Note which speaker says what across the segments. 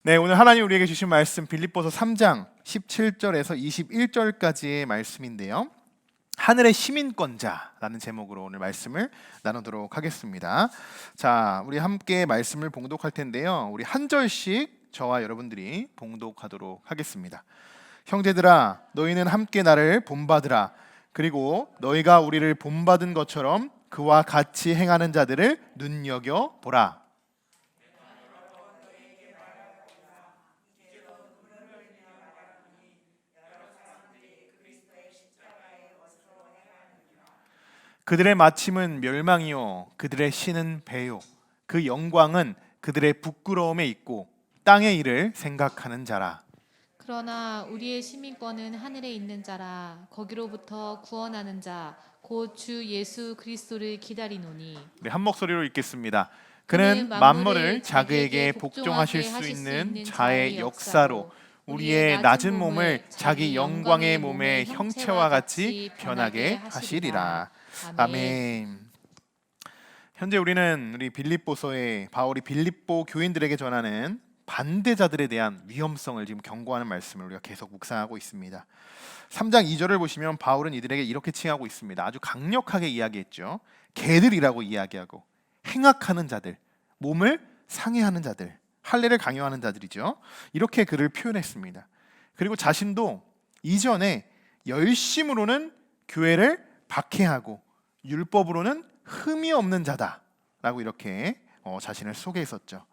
Speaker 1: 네, 오늘 하나님 우리에게 주신 말씀 빌립보서 3장 17절에서 21절까지의 말씀인데요. 하늘의 시민권자라는 제목으로 오늘 말씀을 나누도록 하겠습니다. 자, 우리 함께 말씀을 봉독할 텐데요. 우리 한 절씩 저와 여러분들이 봉독하도록 하겠습니다. 형제들아, 너희는 함께 나를 본받으라. 그리고 너희가 우리를 본받은 것처럼 그와 같이 행하는 자들을 눈여겨 보라. 그들의 마침은 멸망이요 그들의 신은 배요 그 영광은 그들의 부끄러움에 있고 땅의 일을 생각하는 자라.
Speaker 2: 그러나 우리의 시민권은 하늘에 있는 자라. 거기로부터 구원하는 자 곧 주 예수 그리스도를 기다리노니.
Speaker 1: 네, 한 목소리로 읽겠습니다. 그는 만물을 자기에게 복종하실 수 있는 자의 역사로 우리의 낮은 몸을 자기 영광의 몸의 형체와 같이 변하게 하시리라. 아멘. 현재 우리는 우리 빌립보서에 바울이 빌립보 교인들에게 전하는 반대자들에 대한 위험성을 지금 경고하는 말씀을 우리가 계속 묵상하고 있습니다. 3장 2절을 보시면 바울은 이들에게 이렇게 칭하고 있습니다. 아주 강력하게 이야기했죠. 개들이라고 이야기하고 행악하는 자들, 몸을 상해하는 자들, 할례를 강요하는 자들이죠. 이렇게 그를 표현했습니다. 그리고 자신도 이전에 열심으로는 교회를 박해하고 율법으로는 흠이 없는 자다라고 이렇게 자신을 소개했었죠.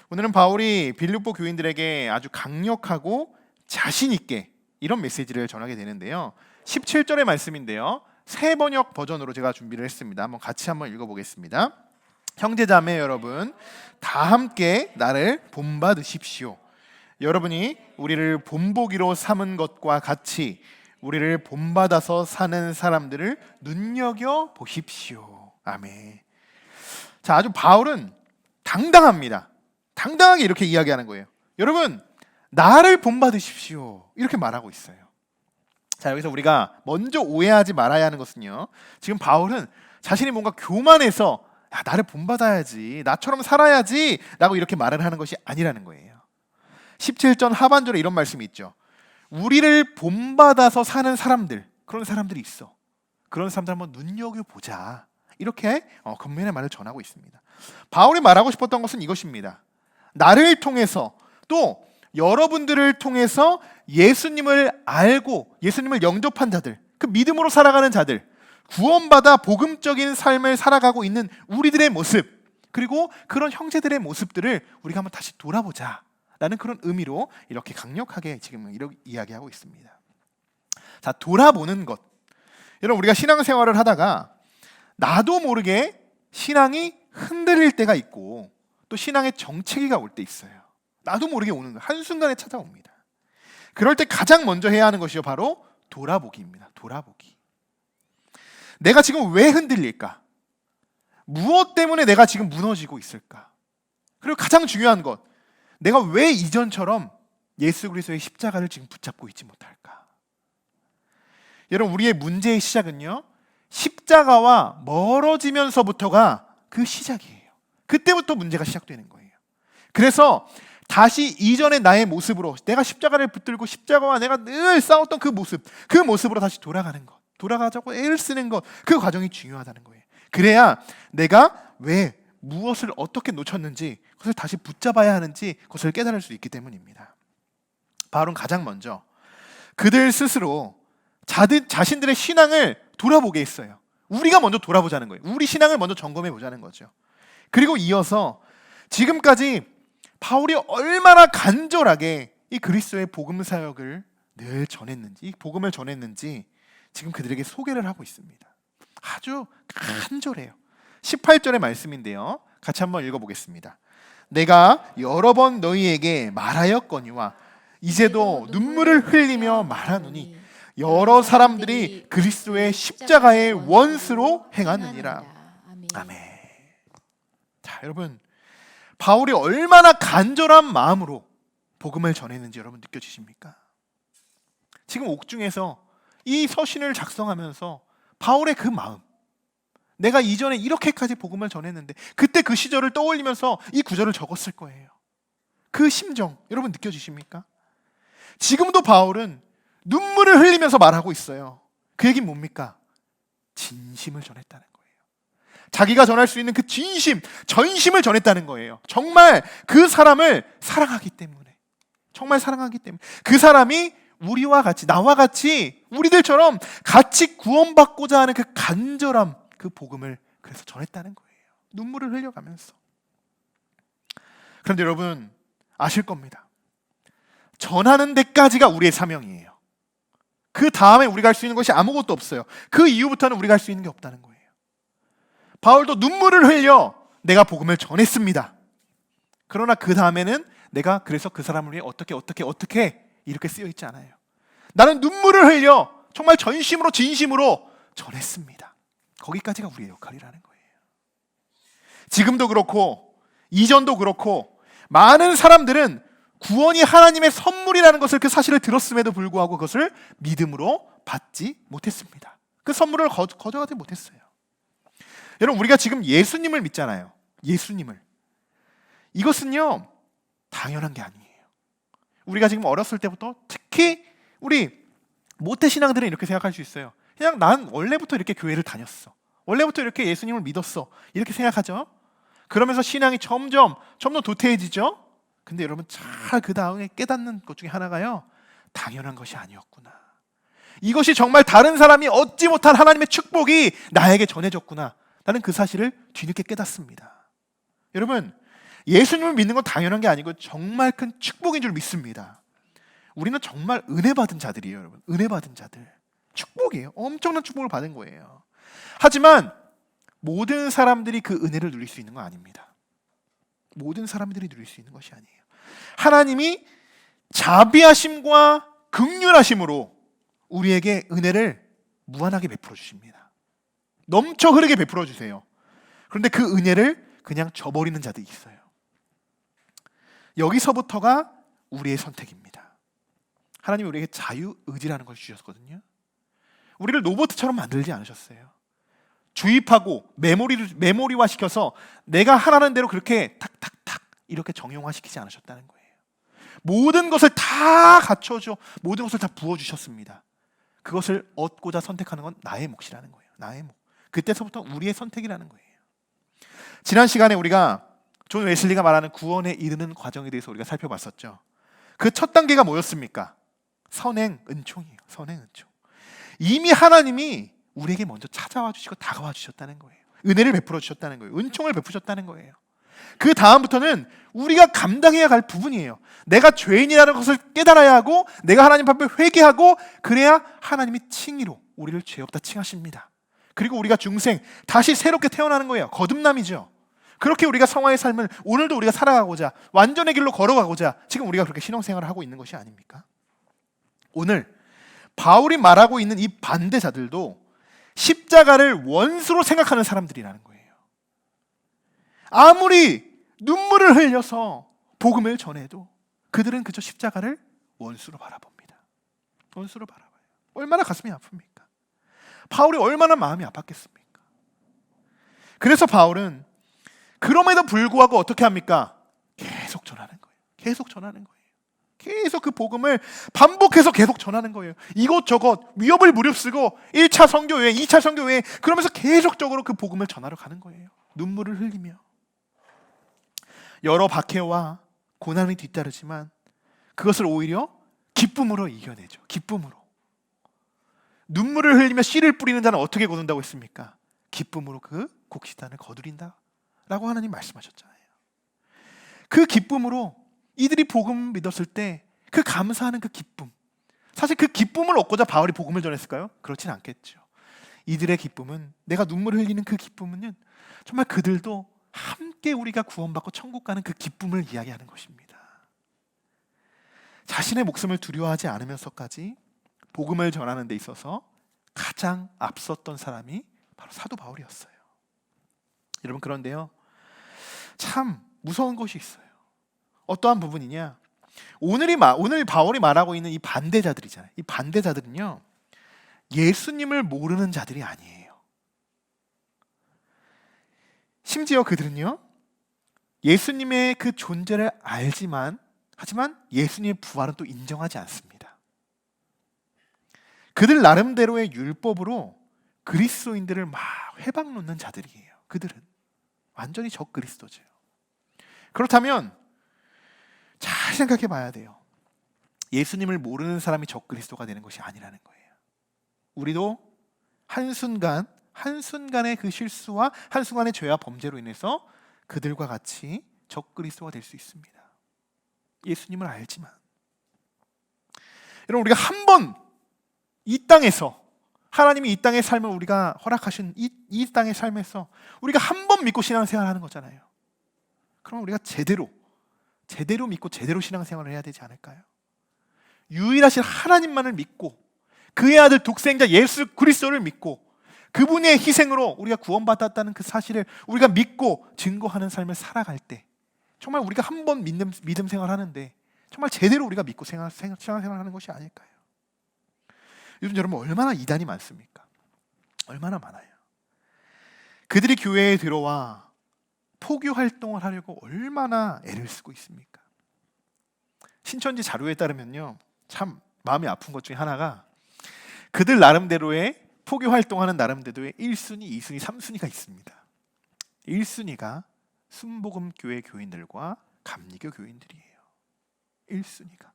Speaker 1: 오늘은 바울이 빌립보 교인들에게 아주 강력하고 자신 있게 이런 메시지를 전하게 되는데요. 17절의 말씀인데요. 새 번역 버전으로 제가 준비를 했습니다. 같이 한번 읽어보겠습니다. 형제자매 여러분, 다 함께 나를 본받으십시오. 여러분이 우리를 본보기로 삼은 것과 같이 우리를 본받아서 사는 사람들을 눈여겨 보십시오. 아멘. 자, 아주 바울은 당당합니다. 당당하게 이렇게 이야기하는 거예요. 여러분, 나를 본받으십시오. 이렇게 말하고 있어요. 자, 여기서 우리가 먼저 오해하지 말아야 하는 것은요. 지금 바울은 자신이 뭔가 교만해서 나를 본받아야지, 나처럼 살아야지 라고 이렇게 말을 하는 것이 아니라는 거예요. 17절 하반절에 이런 말씀이 있죠. 우리를 본받아서 사는 사람들, 그런 사람들이 있어. 그런 사람들 한번 눈여겨보자. 이렇게 권면의 말을 전하고 있습니다. 바울이 말하고 싶었던 것은 이것입니다. 나를 통해서 또 여러분들을 통해서 예수님을 알고 예수님을 영접한 자들, 그 믿음으로 살아가는 자들, 구원받아 복음적인 삶을 살아가고 있는 우리들의 모습, 그리고 그런 형제들의 모습들을 우리가 한번 다시 돌아보자 라는 그런 의미로 이렇게 강력하게 지금 이렇게 이야기하고 있습니다. 자, 돌아보는 것. 여러분, 우리가 신앙생활을 하다가 나도 모르게 신앙이 흔들릴 때가 있고 또 신앙의 정체기가 올 때 있어요. 나도 모르게 오는 거예요. 한순간에 찾아옵니다. 그럴 때 가장 먼저 해야 하는 것이요, 바로 돌아보기입니다. 돌아보기. 내가 지금 왜 흔들릴까? 무엇 때문에 내가 지금 무너지고 있을까? 그리고 가장 중요한 것, 내가 왜 이전처럼 예수 그리스도의 십자가를 지금 붙잡고 있지 못할까? 여러분, 우리의 문제의 시작은요, 십자가와 멀어지면서부터가 그 시작이에요. 그때부터 문제가 시작되는 거예요. 그래서 다시 이전의 나의 모습으로, 내가 십자가를 붙들고 십자가와 내가 늘 싸웠던 그 모습으로 다시 돌아가는 것, 돌아가자고 애를 쓰는 것, 그 과정이 중요하다는 거예요. 그래야 내가 왜 무엇을 어떻게 놓쳤는지 그것을 다시 붙잡아야 하는지 그것을 깨달을 수 있기 때문입니다. 바울은 가장 먼저 그들 스스로 자신들의 신앙을 돌아보게 했어요. 우리가 먼저 돌아보자는 거예요. 우리 신앙을 먼저 점검해 보자는 거죠. 그리고 이어서 지금까지 바울이 얼마나 간절하게 이 그리스도의 복음 사역을 늘 전했는지, 이 복음을 전했는지 지금 그들에게 소개를 하고 있습니다. 아주 간절해요. 18절의 말씀인데요. 같이 한번 읽어보겠습니다. 내가 여러 번 너희에게 말하였거니와 이제도 눈물을 흘리며 말하노니 여러 사람들이 그리스도의 십자가의 원수로 행하느니라. 아멘. 자, 여러분, 바울이 얼마나 간절한 마음으로 복음을 전했는지 여러분 느껴지십니까? 지금 옥중에서 이 서신을 작성하면서 바울의 그 마음, 내가 이전에 이렇게까지 복음을 전했는데 그때 그 시절을 떠올리면서 이 구절을 적었을 거예요. 그 심정 여러분 느껴지십니까? 지금도 바울은 눈물을 흘리면서 말하고 있어요. 그 얘기는 뭡니까? 진심을 전했다는 거예요. 자기가 전할 수 있는 그 진심, 전심을 전했다는 거예요. 정말 그 사람을 사랑하기 때문에, 정말 사랑하기 때문에 그 사람이 우리와 같이, 나와 같이, 우리들처럼 같이 구원받고자 하는 그 간절함, 그 복음을 그래서 전했다는 거예요. 눈물을 흘려가면서. 그런데 여러분 아실 겁니다. 전하는 데까지가 우리의 사명이에요. 그 다음에 우리가 할 수 있는 것이 아무것도 없어요. 그 이후부터는 우리가 할 수 있는 게 없다는 거예요. 바울도 눈물을 흘려 내가 복음을 전했습니다. 그러나 그 다음에는 내가 그래서 그 사람을 위해 어떻게 이렇게 쓰여 있지 않아요. 나는 눈물을 흘려 정말 전심으로 진심으로 전했습니다. 거기까지가 우리의 역할이라는 거예요. 지금도 그렇고 이전도 그렇고 많은 사람들은 구원이 하나님의 선물이라는 것을, 그 사실을 들었음에도 불구하고 그것을 믿음으로 받지 못했습니다. 그 선물을 거저하지 못했어요. 여러분 우리가 지금 예수님을 믿잖아요. 예수님을. 이것은요 당연한 게 아니에요. 우리가 지금 어렸을 때부터 특히 우리 모태신앙들은 이렇게 생각할 수 있어요. 그냥 난 원래부터 이렇게 교회를 다녔어. 원래부터 이렇게 예수님을 믿었어. 이렇게 생각하죠. 그러면서 신앙이 점점 도태해지죠. 근데 여러분 잘 그 다음에 깨닫는 것 중에 하나가요, 당연한 것이 아니었구나. 이것이 정말 다른 사람이 얻지 못한 하나님의 축복이 나에게 전해졌구나. 나는 그 사실을 뒤늦게 깨닫습니다. 여러분 예수님을 믿는 건 당연한 게 아니고 정말 큰 축복인 줄 믿습니다. 우리는 정말 은혜 받은 자들이에요. 여러분 은혜 받은 자들, 축복이에요. 엄청난 축복을 받은 거예요. 하지만 모든 사람들이 그 은혜를 누릴 수 있는 건 아닙니다. 모든 사람들이 누릴 수 있는 것이 아니에요. 하나님이 자비하심과 긍휼하심으로 우리에게 은혜를 무한하게 베풀어 주십니다. 넘쳐 흐르게 베풀어 주세요. 그런데 그 은혜를 그냥 저버리는 자들이 있어요. 여기서부터가 우리의 선택입니다. 하나님이 우리에게 자유의지라는 걸 주셨거든요. 우리를 로봇처럼 만들지 않으셨어요. 주입하고 메모리화 시켜서 내가 하라는 대로 그렇게 탁탁탁 이렇게 정형화시키지 않으셨다는 거예요. 모든 것을 다 갖춰줘, 모든 것을 다 부어주셨습니다. 그것을 얻고자 선택하는 건 나의 몫이라는 거예요. 나의 몫. 그때서부터 우리의 선택이라는 거예요. 지난 시간에 우리가 존 웨슬리가 말하는 구원에 이르는 과정에 대해서 우리가 살펴봤었죠. 그 첫 단계가 뭐였습니까? 선행 은총이에요. 선행 은총. 이미 하나님이 우리에게 먼저 찾아와 주시고 다가와 주셨다는 거예요. 은혜를 베풀어 주셨다는 거예요. 은총을 베푸셨다는 거예요. 그 다음부터는 우리가 감당해야 할 부분이에요. 내가 죄인이라는 것을 깨달아야 하고 내가 하나님 앞에 회개하고 그래야 하나님이 칭의로 우리를 죄 없다 칭하십니다. 그리고 우리가 중생 다시 새롭게 태어나는 거예요. 거듭남이죠. 그렇게 우리가 성화의 삶을 오늘도 우리가 살아가고자 완전의 길로 걸어가고자 지금 우리가 그렇게 신앙생활을 하고 있는 것이 아닙니까? 오늘 바울이 말하고 있는 이 반대자들도 십자가를 원수로 생각하는 사람들이라는 거예요. 아무리 눈물을 흘려서 복음을 전해도 그들은 그저 십자가를 원수로 바라봅니다. 원수로 바라봐요. 얼마나 가슴이 아픕니까? 바울이 얼마나 마음이 아팠겠습니까? 그래서 바울은 그럼에도 불구하고 어떻게 합니까? 계속 전하는 거예요. 계속 전하는 거예요. 계속 그 복음을 반복해서 계속 전하는 거예요. 이것저것 위협을 무릅쓰고 1차 선교회, 2차 선교회 그러면서 계속적으로 그 복음을 전하러 가는 거예요. 눈물을 흘리며. 여러 박해와 고난이 뒤따르지만 그것을 오히려 기쁨으로 이겨내죠. 기쁨으로. 눈물을 흘리며 씨를 뿌리는 자는 어떻게 거둔다고 했습니까? 기쁨으로 그 곡식단을 거두린다 라고 하나님 말씀하셨잖아요. 그 기쁨으로 이들이 복음 믿었을 때 그 감사하는 그 기쁨, 사실 그 기쁨을 얻고자 바울이 복음을 전했을까요? 그렇진 않겠죠. 이들의 기쁨은, 내가 눈물을 흘리는 그 기쁨은 정말 그들도 함께 우리가 구원받고 천국 가는 그 기쁨을 이야기하는 것입니다. 자신의 목숨을 두려워하지 않으면서까지 복음을 전하는 데 있어서 가장 앞섰던 사람이 바로 사도 바울이었어요. 여러분, 그런데요, 참 무서운 것이 있어요. 어떠한 부분이냐? 오늘 바울이 말하고 있는 이 반대자들이잖아요. 이 반대자들은요, 예수님을 모르는 자들이 아니에요. 심지어 그들은요, 예수님의 그 존재를 하지만 예수님의 부활은 또 인정하지 않습니다. 그들 나름대로의 율법으로 그리스도인들을 막 회방 놓는 자들이에요. 그들은 완전히 적그리스도죠. 그렇다면 잘 생각해 봐야 돼요. 예수님을 모르는 사람이 적그리스도가 되는 것이 아니라는 거예요. 우리도 한순간의 그 실수와 한순간의 죄와 범죄로 인해서 그들과 같이 적그리스도가 될 수 있습니다. 예수님을 알지만. 여러분, 우리가 한 번 이 땅에서, 하나님이 이 땅의 삶을 우리가 허락하신 이 땅의 삶에서 우리가 한 번 믿고 신앙생활을 하는 거잖아요. 그럼 우리가 제대로 믿고 제대로 신앙생활을 해야 되지 않을까요? 유일하신 하나님만을 믿고 그의 아들 독생자 예수 그리스도를 믿고 그분의 희생으로 우리가 구원받았다는 그 사실을 우리가 믿고 증거하는 삶을 살아갈 때 정말 우리가 한 번 믿음 생활하는데 정말 제대로 우리가 믿고 신앙생활하는 것이 아닐까요? 요즘 여러분 얼마나 이단이 많습니까? 얼마나 많아요. 그들이 교회에 들어와 포교 활동을 하려고 얼마나 애를 쓰고 있습니까? 신천지 자료에 따르면요, 참 마음이 아픈 것 중에 하나가 그들 나름대로의 포교 활동하는 나름대로의 1순위, 2순위, 3순위가 있습니다. 1순위가 순복음 교회 교인들과 감리교 교인들이에요. 1순위가.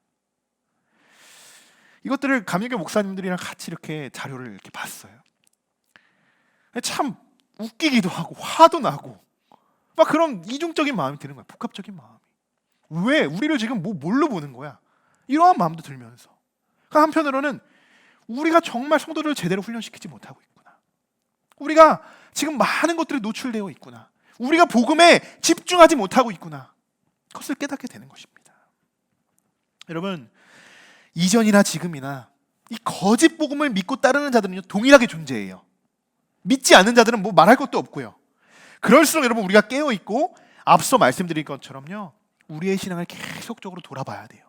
Speaker 1: 이것들을 감리교 목사님들이랑 같이 이렇게 자료를 이렇게 봤어요. 참 웃기기도 하고 화도 나고 막 그런 이중적인 마음이 드는 거야. 복합적인 마음이. 왜? 우리를 지금 뭘로 보는 거야? 이러한 마음도 들면서. 한편으로는 우리가 정말 성도들을 제대로 훈련시키지 못하고 있구나. 우리가 지금 많은 것들이 노출되어 있구나. 우리가 복음에 집중하지 못하고 있구나. 그것을 깨닫게 되는 것입니다. 여러분, 이전이나 지금이나 이 거짓 복음을 믿고 따르는 자들은요, 동일하게 존재해요. 믿지 않는 자들은 뭐 말할 것도 없고요. 그럴수록 여러분 우리가 깨어있고 앞서 말씀드린 것처럼요, 우리의 신앙을 계속적으로 돌아봐야 돼요.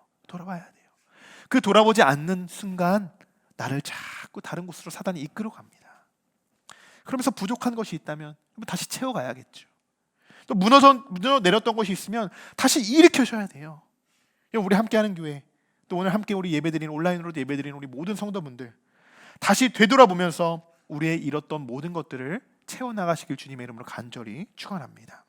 Speaker 1: 그 돌아보지 않는 순간 나를 자꾸 다른 곳으로 사단이 이끌어 갑니다. 그러면서 부족한 것이 있다면 다시 채워가야겠죠. 또 무너 내렸던 것이 있으면 다시 일으켜줘야 돼요. 우리 함께하는 교회, 또 오늘 함께 우리 예배드린 온라인으로도 예배드린 우리 모든 성도분들 다시 되돌아보면서 우리의 잃었던 모든 것들을 채워나가시길 주님의 이름으로 간절히 축원합니다.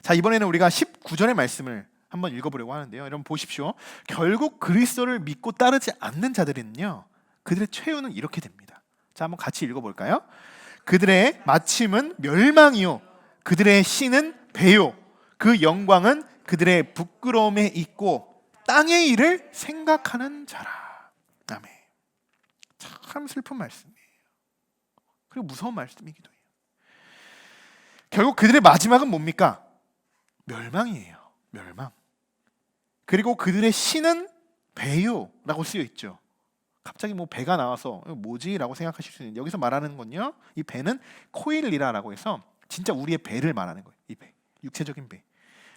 Speaker 1: 자, 이번에는 우리가 19절의 말씀을 한번 읽어보려고 하는데요. 여러분 보십시오. 결국 그리스도를 믿고 따르지 않는 자들은요, 그들의 최후는 이렇게 됩니다. 자, 한번 같이 읽어볼까요? 그들의 마침은 멸망이요, 그들의 신은 배요, 그 영광은 그들의 부끄러움에 있고 땅의 일을 생각하는 자라. 아멘. 참 슬픈 말씀이에요. 그리고 무서운 말씀이기도 해요. 결국 그들의 마지막은 뭡니까? 멸망이에요. 멸망. 그리고 그들의 신은 배요라고 쓰여 있죠. 갑자기 뭐 배가 나와서 뭐지? 라고 생각하실 수 있는데, 여기서 말하는 건요, 이 배는 코일리라라고 해서 진짜 우리의 배를 말하는 거예요. 이 배, 육체적인 배.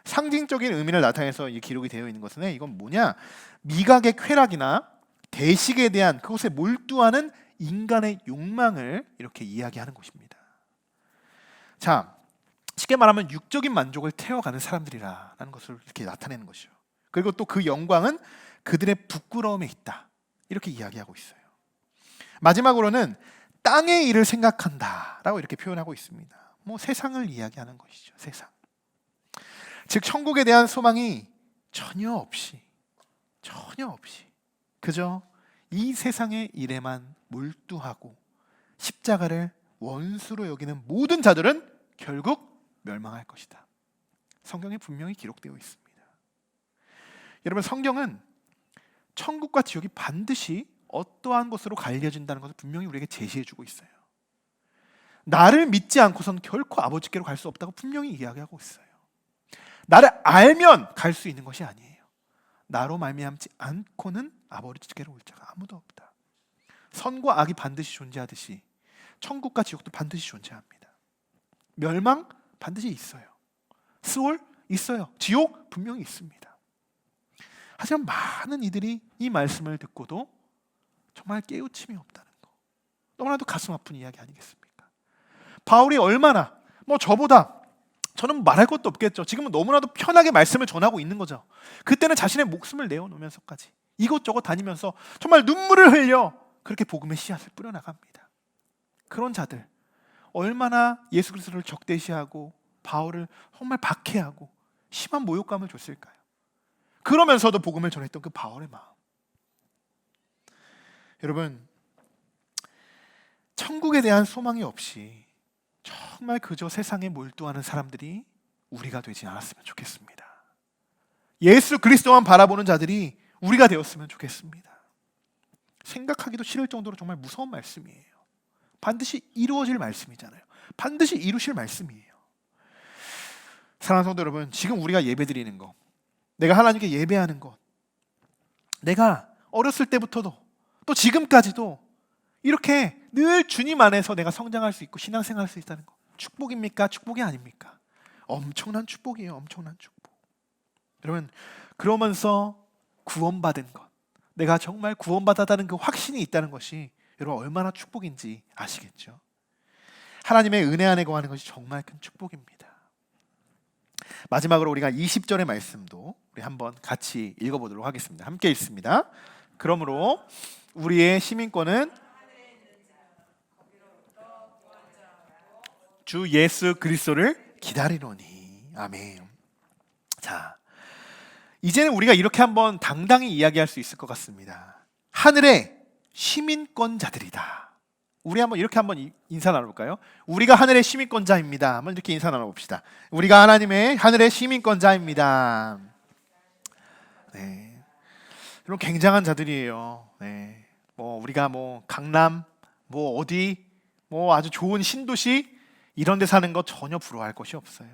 Speaker 1: 상징적인 의미를 나타내서 이 기록이 되어 있는 것은, 이건 뭐냐, 미각의 쾌락이나 대식에 대한 그것에 몰두하는 인간의 욕망을 이렇게 이야기하는 것입니다. 자, 쉽게 말하면 육적인 만족을 태워가는 사람들이라는 것을 이렇게 나타내는 것이죠. 그리고 또 그 영광은 그들의 부끄러움에 있다, 이렇게 이야기하고 있어요. 마지막으로는 땅의 일을 생각한다라고 이렇게 표현하고 있습니다. 뭐 세상을 이야기하는 것이죠. 세상. 즉 천국에 대한 소망이 전혀 없이 그저 이 세상의 일에만 몰두하고 십자가를 원수로 여기는 모든 자들은 결국 멸망할 것이다. 성경에 분명히 기록되어 있습니다. 여러분, 성경은 천국과 지옥이 반드시 어떠한 것으로 갈려진다는 것을 분명히 우리에게 제시해주고 있어요. 나를 믿지 않고선 결코 아버지께로 갈 수 없다고 분명히 이야기하고 있어요. 나를 알면 갈 수 있는 것이 아니에요. 나로 말미암지 않고는 아버지께로 올 자가 아무도 없다. 선과 악이 반드시 존재하듯이 천국과 지옥도 반드시 존재합니다. 멸망 반드시 있어요. 스올 있어요. 지옥 분명히 있습니다. 하지만 많은 이들이 이 말씀을 듣고도 정말 깨우침이 없다는 거, 너무나도 가슴 아픈 이야기 아니겠습니까? 바울이 얼마나 저보다 저는 말할 것도 없겠죠. 지금은 너무나도 편하게 말씀을 전하고 있는 거죠. 그때는 자신의 목숨을 내어놓으면서까지 이곳저곳 다니면서 정말 눈물을 흘려 그렇게 복음의 씨앗을 뿌려나갑니다. 그런 자들 얼마나 예수 그리스도를 적대시하고 바울을 정말 박해하고 심한 모욕감을 줬을까요? 그러면서도 복음을 전했던 그 바울의 마음. 여러분, 천국에 대한 소망이 없이 정말 그저 세상에 몰두하는 사람들이 우리가 되지 않았으면 좋겠습니다. 예수 그리스도만 바라보는 자들이 우리가 되었으면 좋겠습니다. 생각하기도 싫을 정도로 정말 무서운 말씀이에요. 반드시 이루어질 말씀이잖아요. 반드시 이루실 말씀이에요. 사랑하는 성도 여러분, 지금 우리가 예배드리는 것, 내가 하나님께 예배하는 것, 내가 어렸을 때부터도 또 지금까지도 이렇게 늘 주님 안에서 내가 성장할 수 있고 신앙생활할 수 있다는 것, 축복입니까? 축복이 아닙니까? 엄청난 축복이에요. 엄청난 축복. 여러분, 그러면서 구원받은 것, 내가 정말 구원받았다는 그 확신이 있다는 것이 여러분 얼마나 축복인지 아시겠죠? 하나님의 은혜 안에 거하는 것이 정말 큰 축복입니다. 마지막으로 우리가 20절의 말씀도 우리 한번 같이 읽어보도록 하겠습니다. 함께 읽습니다. 그러므로 우리의 시민권은 주 예수 그리스도를 기다리노니. 아멘. 자, 이제는 우리가 이렇게 한번 당당히 이야기할 수 있을 것 같습니다. 하늘의 시민권자들이다. 우리 한번 이렇게 한번 인사 나눠볼까요? 우리가 하늘의 시민권자입니다. 한번 이렇게 인사 나눠봅시다. 우리가 하나님의 하늘의 시민권자입니다. 네, 여러분 굉장한 자들이에요. 네, 뭐 우리가 뭐 강남, 뭐 어디, 뭐 아주 좋은 신도시 이런 데 사는 거 전혀 부러워할 것이 없어요.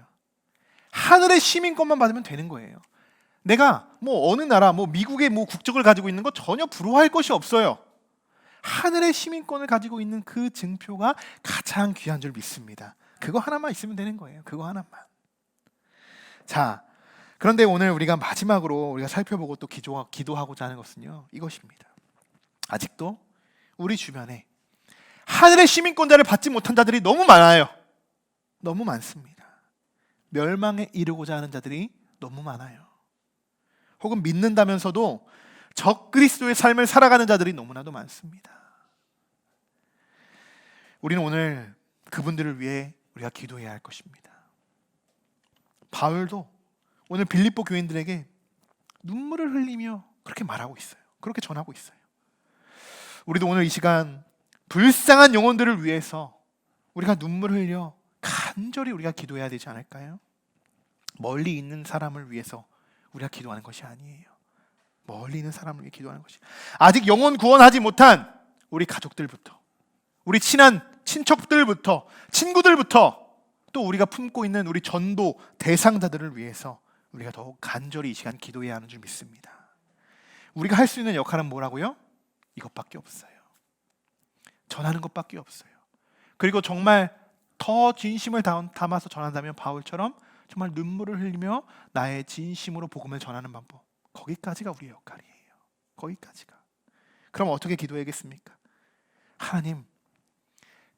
Speaker 1: 하늘의 시민권만 받으면 되는 거예요. 내가 뭐 어느 나라, 뭐 미국의 뭐 국적을 가지고 있는 거 전혀 부러워할 것이 없어요. 하늘의 시민권을 가지고 있는 그 증표가 가장 귀한 줄 믿습니다. 그거 하나만 있으면 되는 거예요. 그거 하나만. 자, 그런데 오늘 우리가 마지막으로 우리가 살펴보고 또 기도하고자 하는 것은요, 이것입니다. 아직도 우리 주변에 하늘의 시민권자를 받지 못한 자들이 너무 많아요. 너무 많습니다. 멸망에 이르고자 하는 자들이 너무 많아요. 혹은 믿는다면서도 적그리스도의 삶을 살아가는 자들이 너무나도 많습니다. 우리는 오늘 그분들을 위해 우리가 기도해야 할 것입니다. 바울도 오늘 빌립보 교인들에게 눈물을 흘리며 그렇게 말하고 있어요. 그렇게 전하고 있어요. 우리도 오늘 이 시간 불쌍한 영혼들을 위해서 우리가 눈물을 흘려 간절히 우리가 기도해야 되지 않을까요? 멀리 있는 사람을 위해서 우리가 기도하는 것이 아니에요. 멀리 있는 사람을 위해 기도하는 것이, 아직 영혼 구원하지 못한 우리 가족들부터, 우리 친한 친척들부터, 친구들부터, 또 우리가 품고 있는 우리 전도 대상자들을 위해서 우리가 더욱 간절히 이 시간 기도해야 하는 줄 믿습니다. 우리가 할 수 있는 역할은 뭐라고요? 이것밖에 없어요. 전하는 것밖에 없어요. 그리고 정말 더 진심을 담아서 전한다면 바울처럼 정말 눈물을 흘리며 나의 진심으로 복음을 전하는 방법, 거기까지가 우리의 역할이에요. 거기까지가. 그럼 어떻게 기도해야겠습니까? 하나님,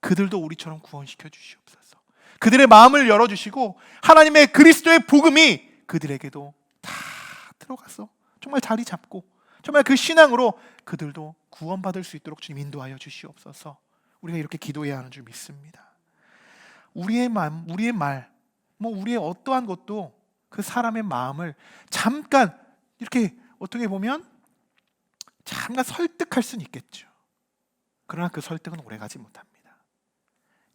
Speaker 1: 그들도 우리처럼 구원시켜 주시옵소서. 그들의 마음을 열어주시고 하나님의 그리스도의 복음이 그들에게도 다 들어가서 정말 자리 잡고 정말 그 신앙으로 그들도 구원받을 수 있도록 주님 인도하여 주시옵소서. 우리가 이렇게 기도해야 하는 줄 믿습니다. 우리의 마음, 우리의 말, 우리의 어떠한 것도 그 사람의 마음을 잠깐 이렇게 어떻게 보면 잠깐 설득할 수는 있겠죠. 그러나 그 설득은 오래가지 못합니다.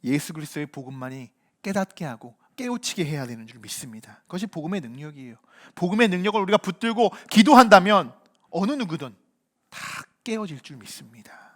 Speaker 1: 예수 그리스도의 복음만이 깨닫게 하고 깨우치게 해야 되는 줄 믿습니다. 그것이 복음의 능력이에요. 복음의 능력을 우리가 붙들고 기도한다면 어느 누구든 다 깨어질 줄 믿습니다.